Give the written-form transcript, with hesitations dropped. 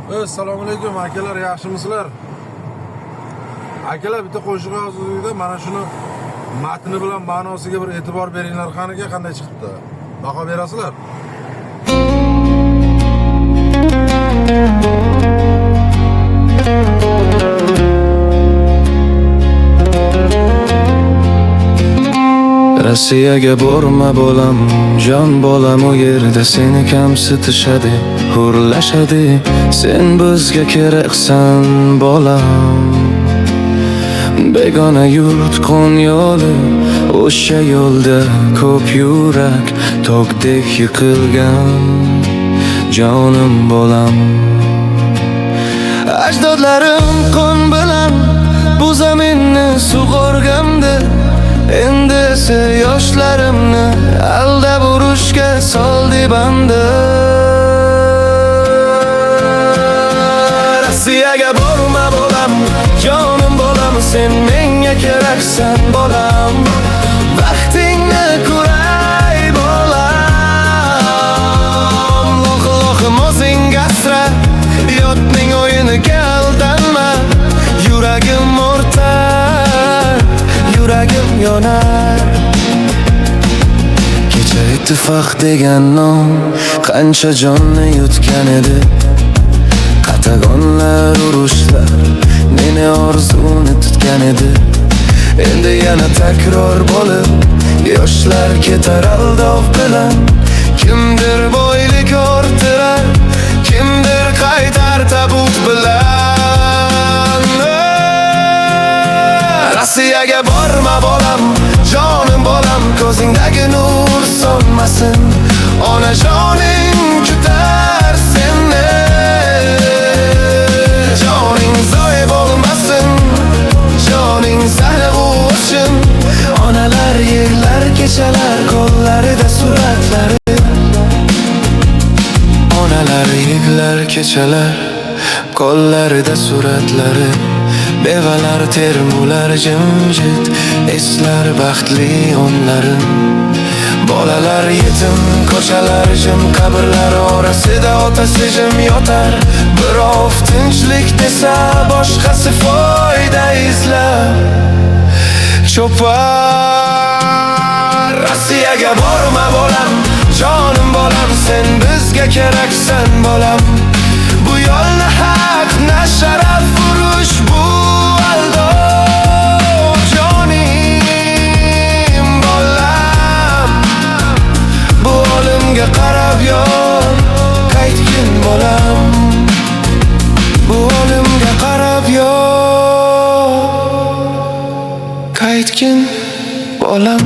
Assalomu alaykum akalar, yaxshimisizlar? Akalar, bitta qo'shiq yozuvdik-da, mana shuni matni bilan ma'nosiga bir e'tibor beringlar. Qaniga qanday chiqibdi? Baho berasizlar? Rossiyaga borma bolam, jon bolam, u yerda seni kamsitishadi, hurlashadi. Sen bizga keraksan bolam. Begona yurt qo'nyoli, o'sha yo'lda ko'p yurak tog'dek yiqilgan jonim bolam. Ajdodlarim qon bilan bu zaminni sug'organdi. Endi esa yoshlarimni aldab urushga soldi bandi. Rossiyaga borma bolam, jonim bolam, sen menga keraksan bolam. Vaqtingni ko'ray bolam, loh-lohim o'zingga asra, yotning o'yiniga aldanma. Yuragim o'rtar, yuragim yonar. Kecha ittifoq degan nom qancha jonni yutgan edi. Qatagonlar, urushlar meni orzuni tutgan edi. Endi yana takror bo'lib yoshlar ketar aldov bilan. Kimdir boylik orttirar, kimdir qaytar tabut bilan. Rossiyaga borma bolam, jonim bolam, ko'zingdagi nur so'nmasin. Onajoning kutar seni, joning zoy bo'lmasin, joning zahri o'shin. Onalar yig'lar kechalar, qo'llarida suratlari. Onalar yig'lar kechalar, qo'llarida suratlari. Bevalar termular jimjit, eslar baxtli onlarim. Bolalar yetim, ko'chalar jim, qabrlar orasida otasi jim yotar. Birov tinchlik desa, boshqasi foyda izlar chopar. Rossiyaga borma bolam, jonim bolam, sen bizga keraksan bolam. Bu yo'lni haq, na sharaf urush bu. Qarab yor, qaytgin bolam. Bu olimga qarab yor, qaytgin bolam.